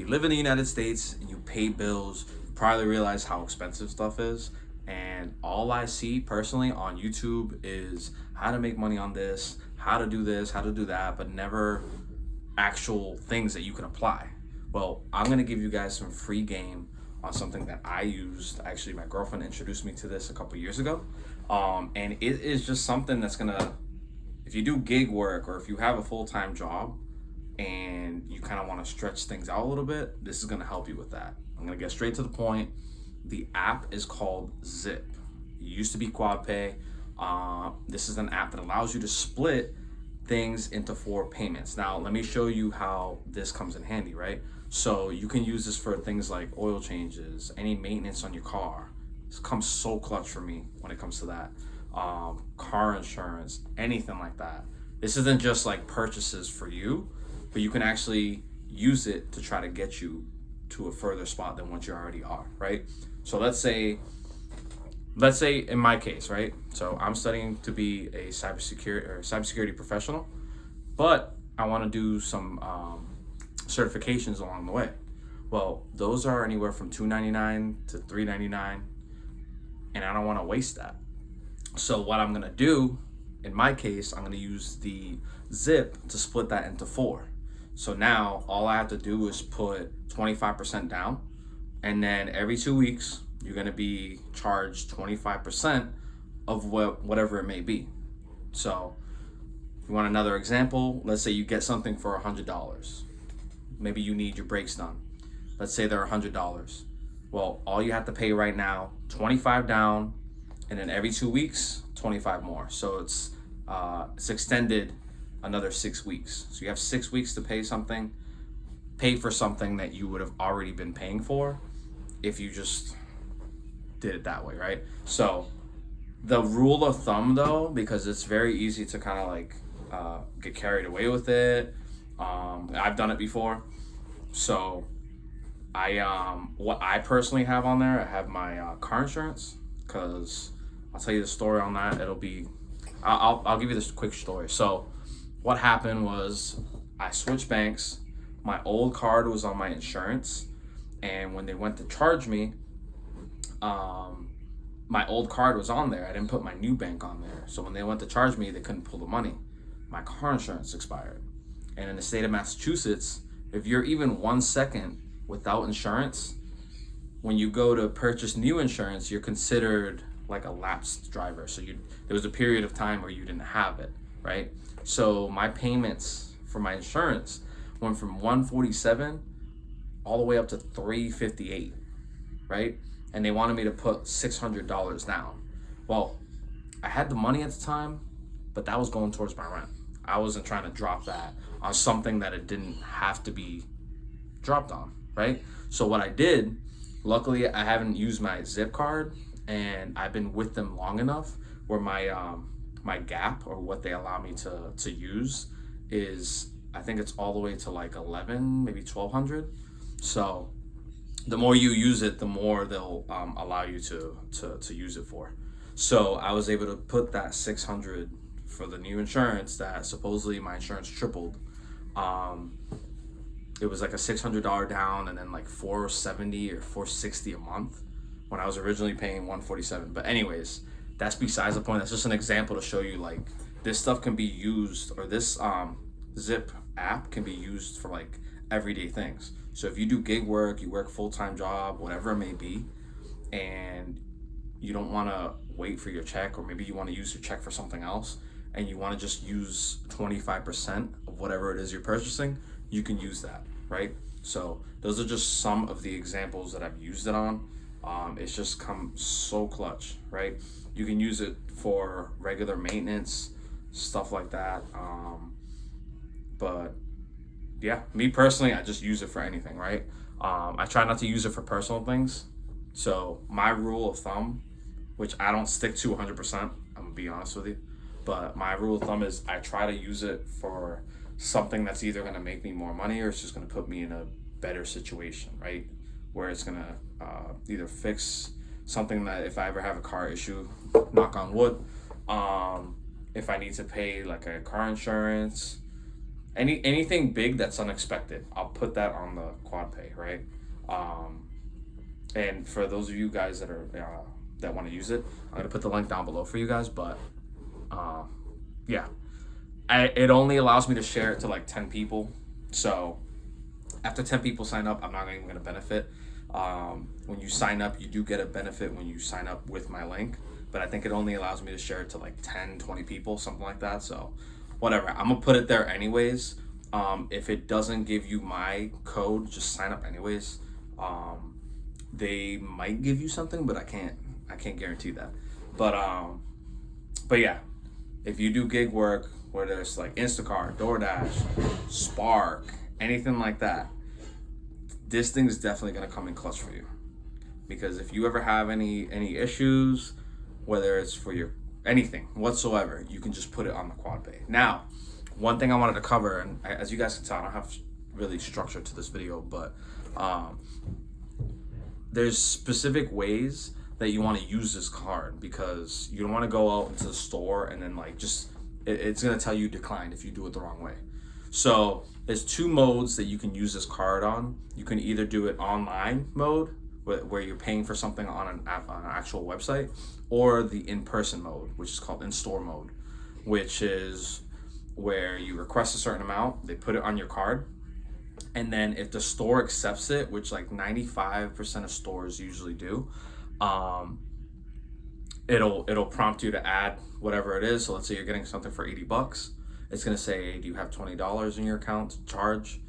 you live in the United States and you pay bills, you probably realize how expensive stuff is. And all I see personally on YouTube is how to make money on this, how to do that, but never actual things that you can apply. Well, I'm gonna give you guys some free game on something that I used. Actually, my girlfriend introduced me to this a couple years ago, and it is just something that's gonna, if you do gig work or if you have a full time job and you kind of want to stretch things out a little bit, this is gonna help you with that. I'm gonna get straight to the point. The app is called Zip. It used to be QuadPay. This is an app that allows you to split things into 4 payments. Now, let me show you how this comes in handy, right? So you can use this for things like oil changes, any maintenance on your car. This comes so clutch for me when it comes to that. Car insurance, anything like that. This isn't just like purchases for you, but you can actually use it to try to get you to a further spot than what you already are, right? So let's say in my case, right? So I'm studying to be a cybersecurity professional, but I want to do some certifications along the way. Well, those are anywhere from $2.99 to $3.99, and I don't want to waste that. So what I'm gonna do, in my case, I'm gonna use the Zip to split that into 4. So now all I have to do is put 25% down, and then every 2 weeks you're gonna be charged 25% of whatever it may be. So if you want another example, let's say you get something for $100. Maybe you need your brakes done. Let's say they're $100. Well, all you have to pay right now, 25 down, and then every 2 weeks, 25 more. So it's extended another 6 weeks. So you have 6 weeks to pay for something that you would have already been paying for if you just did it that way, right? So the rule of thumb though, because it's very easy to kind of like get carried away with it. I've done it before. So what I personally have on there, I have my car insurance, because I'll tell you the story on that. I'll give you this quick story. So what happened was I switched banks. My old card was on my insurance, and when they went to charge me, my old card was on there. I didn't put my new bank on there. So when they went to charge me, they couldn't pull the money. My car insurance expired. And in the state of Massachusetts, if you're even 1 second without insurance, when you go to purchase new insurance, you're considered like a lapsed driver. So there was a period of time where you didn't have it, right? So my payments for my insurance went from 147 all the way up to 358, right? And they wanted me to put $600 down. Well, I had the money at the time, but that was going towards my rent. I wasn't trying to drop that on something that it didn't have to be dropped on, right? So what I did, luckily I haven't used my Zip card, and I've been with them long enough where my gap, or what they allow me to use, is, I think it's all the way to like 11, maybe 1,200. So the more you use it, the more they'll allow you to use it for. So I was able to put that 600 for the new insurance that supposedly my insurance tripled. It was like a $600 down, and then like $470 or $460 a month when I was originally paying $147. But anyways, that's besides the point. That's just an example to show you like this stuff can be used, or this Zip app can be used for like everyday things. So if you do gig work, you work full-time job, whatever it may be, and you don't want to wait for your check, or maybe you want to use your check for something else, and you want to just use 25% of whatever it is you're purchasing, you can use that, right? So those are just some of the examples that I've used it on. It's just come so clutch, right? You can use it for regular maintenance, stuff like that. But yeah, me personally, I just use it for anything, right? I try not to use it for personal things. So my rule of thumb, which I don't stick to 100%, I'm gonna be honest with you, but my rule of thumb is I try to use it for something that's either gonna make me more money, or it's just gonna put me in a better situation, right? Where it's gonna either fix something that, if I ever have a car issue, knock on wood, if I need to pay like a car insurance, anything big that's unexpected, I'll put that on the quad pay, right? Um, and for those of you guys that are that want to use it, I'm gonna put the link down below for you guys. But uh, yeah, it only allows me to share it to like 10 people. So after 10 people sign up, I'm not even gonna benefit. When you sign up, you do get a benefit when you sign up with my link, but I think it only allows me to share it to like 10, 20 people, something like that. So whatever, I'm gonna put it there anyways. If it doesn't give you my code, just sign up anyways. They might give you something, but I can't guarantee that. But yeah, if you do gig work, whether it's like Instacart, DoorDash, Spark, anything like that, this thing is definitely gonna come in clutch for you. Because if you ever have any issues, whether it's for your anything whatsoever, you can just put it on the quad pay. Now, one thing I wanted to cover, and as you guys can tell, I don't have really structure to this video, but there's specific ways that you want to use this card, because you don't want to go out into the store and then like just it's gonna tell you declined if you do it the wrong way. So there's two modes that you can use this card on. You can either do it online mode, where you're paying for something on an app, on an actual website, or the in-person mode, which is called in-store mode, which is where you request a certain amount, they put it on your card, and then if the store accepts it, which like 95% of stores usually do, it'll prompt you to add whatever it is. So let's say you're getting something for $80. It's gonna say, do you have $20 in your account to charge?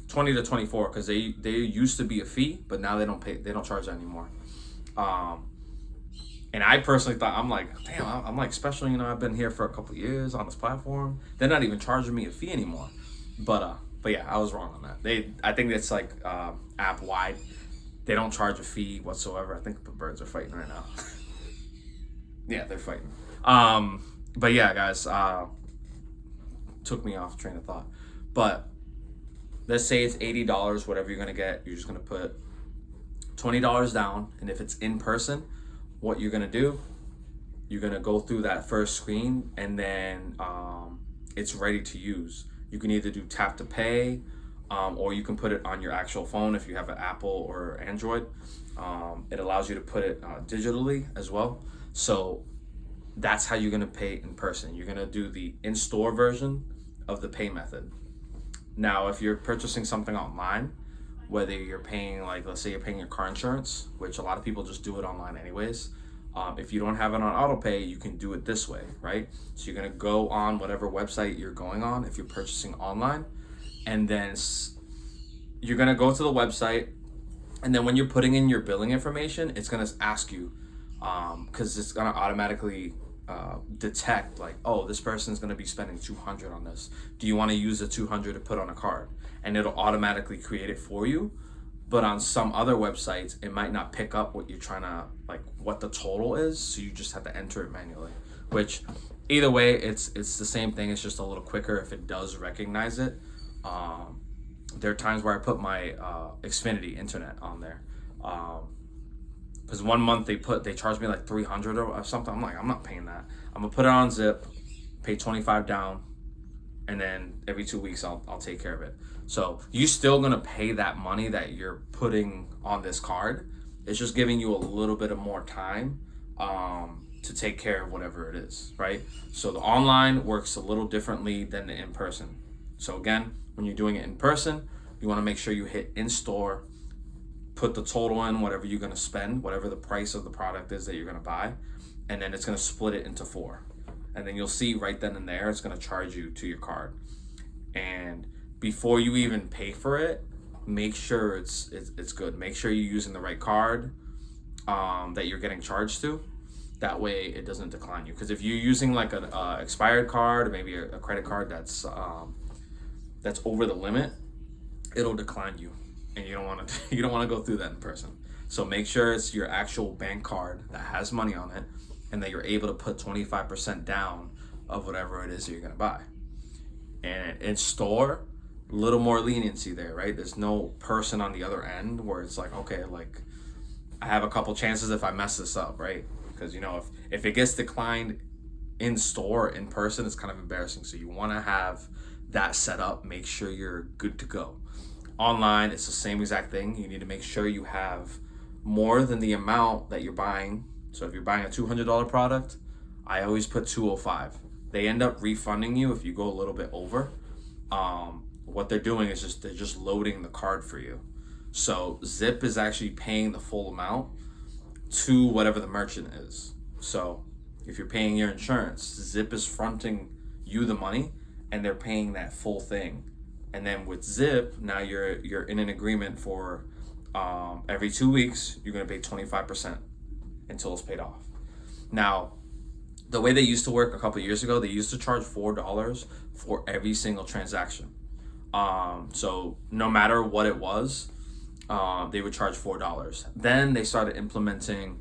20 to 24, because they used to be a fee, but now they don't charge that anymore. And I personally thought, I'm like, damn, I'm like special, I've been here for a couple of years on this platform. They're not even charging me a fee anymore. But yeah, I was wrong on that. I think it's like app wide. They don't charge a fee whatsoever. I think the birds are fighting right now. Yeah, they're fighting. But yeah, guys, took me off train of thought. But let's say it's $80, whatever you're gonna get. You're just gonna put $20 down, and if it's in person, what you're gonna do, you're gonna go through that first screen, and then it's ready to use. You can either do tap to pay, or you can put it on your actual phone if you have an Apple or Android. It allows you to put it digitally as well. So that's how you're gonna pay in person. You're gonna do the in-store version of the pay method. Now, if you're purchasing something online, whether you're paying, like, let's say you're paying your car insurance, which a lot of people just do it online anyways. If you don't have it on auto pay, you can do it this way, right? So you're gonna go on whatever website you're going on if you're purchasing online, and then you're gonna go to the website, and then when you're putting in your billing information, it's gonna ask you, because it's gonna automatically detect, like, oh, this person's gonna be spending 200 on this. Do you want to use the 200 to put on a card? And it'll automatically create it for you. But on some other websites, it might not pick up what you're trying to, like, what the total is, so you just have to enter it manually. Which, either way, it's the same thing. It's just a little quicker if it does recognize it. There are times where I put my Xfinity internet on there, because 1 month they charged me like 300 or something. I'm like, I'm not paying that. I'm gonna put it on Zip, pay 25 down, and then every 2 weeks I'll take care of it. So you're still gonna pay that money that you're putting on this card. It's just giving you a little bit of more time to take care of whatever it is, right? So the online works a little differently than the in-person. So again, when you're doing it in person, you want to make sure you hit in-store, put the total in, whatever you're going to spend, whatever the price of the product is that you're going to buy, and then it's going to split it into 4. And then you'll see right then and there, it's going to charge you to your card. And before you even pay for it, make sure it's good. Make sure you're using the right card that you're getting charged to. That way it doesn't decline you. Because if you're using like an expired card, or maybe a credit card that's over the limit, it'll decline you, and you don't want to go through that in person. So make sure it's your actual bank card that has money on it, and that you're able to put 25% down of whatever it is that you're gonna buy. And in store, a little more leniency there, right? There's no person on the other end where it's like, okay, like, I have a couple chances if I mess this up, right? Because if it gets declined in store, in person, it's kind of embarrassing. So you want to have that set up. Make sure you're good to go. Online, it's the same exact thing. You need to make sure you have more than the amount that you're buying. So if you're buying a $200 product, I always put 205. They end up refunding you if you go a little bit over. What they're doing is they're just loading the card for you. So Zip is actually paying the full amount to whatever the merchant is. So if you're paying your insurance, Zip is fronting you the money and they're paying that full thing. And then with Zip, now you're in an agreement for every 2 weeks, you're going to pay 25% until it's paid off. Now, the way they used to work a couple of years ago, they used to charge $4 for every single transaction. So no matter what it was, they would charge $4. Then they started implementing,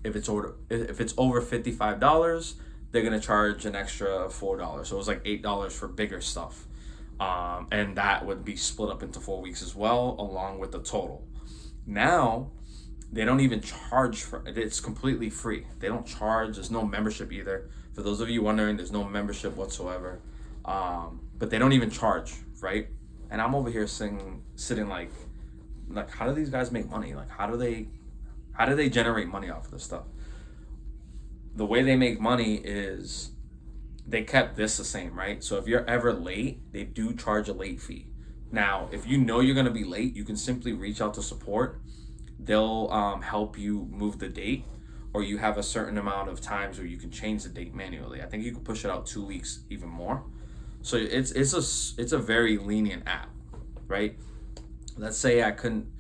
if it's over $55, they're gonna charge an extra $4. So it was like $8 for bigger stuff, and that would be split up into 4 weeks as well, along with the total. Now they don't even charge for it. It's completely free. They don't charge. There's no membership either. For those of you wondering, there's no membership whatsoever. But they don't even charge, right? And I'm over here sitting like how do these guys make money? Like how do they generate money off of this stuff? The way they make money is they kept this the same, right? So if you're ever late, they do charge a late fee. Now, if you know you're gonna be late, you can simply reach out to support. They'll help you move the date, or you have a certain amount of times where you can change the date manually. I think you can push it out 2 weeks, even more. So it's a very lenient app, right? Let's say I couldn't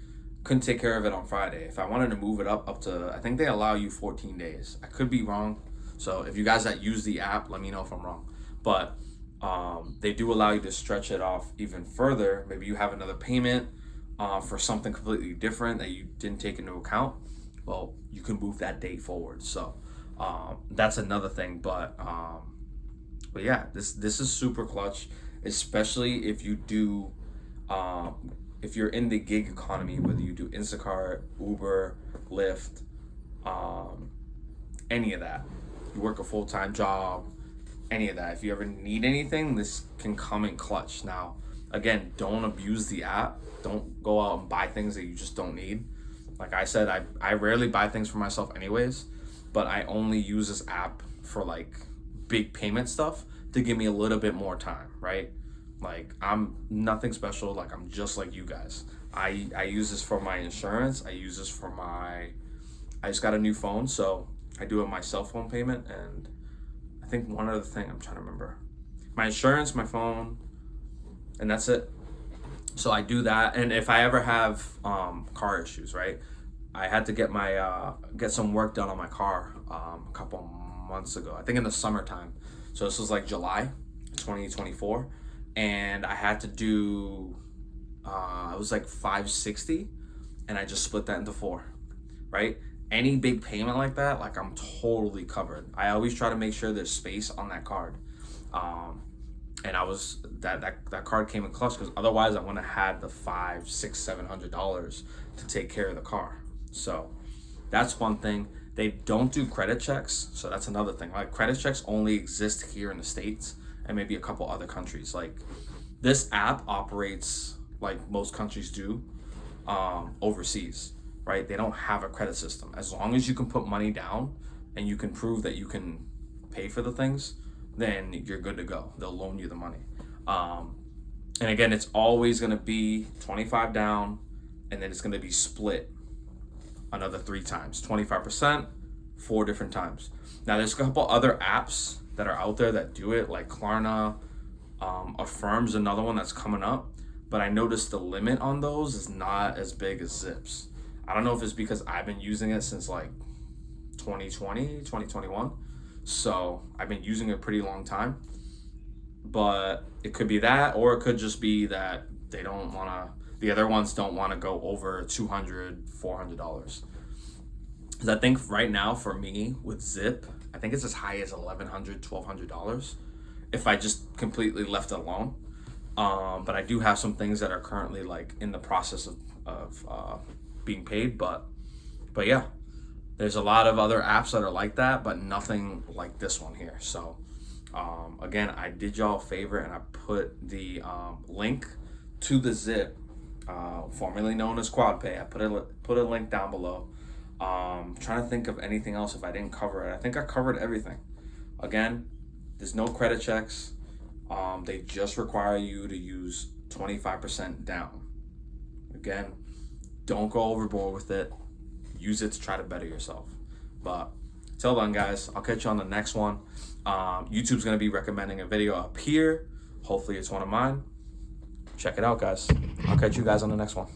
take care of it on Friday. If I wanted to move it up to, I think they allow you 14 days. I could be wrong. So if you guys that use the app, let me know if I'm wrong. But they do allow you to stretch it off even further. Maybe you have another payment for something completely different that you didn't take into account. Well, you can move that date forward. So that's another thing. But yeah, this is super clutch, especially if you do if you're in the gig economy, whether you do Instacart, Uber, Lyft, any of that. You work a full-time job, any of that. If you ever need anything, this can come in clutch. Now, again, don't abuse the app. Don't go out and buy things that you just don't need. Like I said, I rarely buy things for myself anyways, but I only use this app for like big payment stuff to give me a little bit more time, right? Like I'm nothing special. Like I'm just like you guys. I use this for my insurance. I use this for I just got a new phone, so I do my cell phone payment, and I think one other thing I'm trying to remember. My insurance, my phone, and that's it. So I do that, and if I ever have car issues, right? I had to get get some work done on my car a couple months ago. I think in the summertime. So this was like July 2024, and I had to do it was like $560, and I just split that into 4, right? Any big payment like that, like I'm totally covered. I always try to make sure there's space on that card. And I was that card came in clutch, because otherwise I wouldn't have had the $500, $600, $700 to take care of the car. So that's one thing. They don't do credit checks, so that's another thing. Like credit checks only exist here in the States and maybe a couple other countries. Like this app operates like most countries do overseas, right? They don't have a credit system. As long as you can put money down and you can prove that you can pay for the things, then you're good to go. They'll loan you the money. And again, it's always gonna be 25 down, and then it's gonna be split another 3 times, 25%, 4 different times. Now there's a couple other apps that are out there that do it, like Klarna, Affirm's another one that's coming up, but I noticed the limit on those is not as big as Zips. I don't know if it's because I've been using it since like 2020, 2021. So I've been using it a pretty long time, but it could be that, or it could just be that the other ones don't want to go over $200, $400. Because I think right now for me with Zip, I think it's as high as $1,100, $1,200 if I just completely left it alone. But I do have some things that are currently like in the process of being paid, but yeah, there's a lot of other apps that are like that, but nothing like this one here. So Again, I did y'all a favor and I put the link to the zip, formerly known as QuadPay. I put a link down below. Trying to think of anything else if I didn't cover it. I think I covered everything. Again, there's no credit checks. They just require you to use 25% down. Again, don't go overboard with it. Use it to try to better yourself. But till then, guys, I'll catch you on the next one. YouTube's going to be recommending a video up here. Hopefully it's one of mine. Check it out, guys. I'll catch you guys on the next one.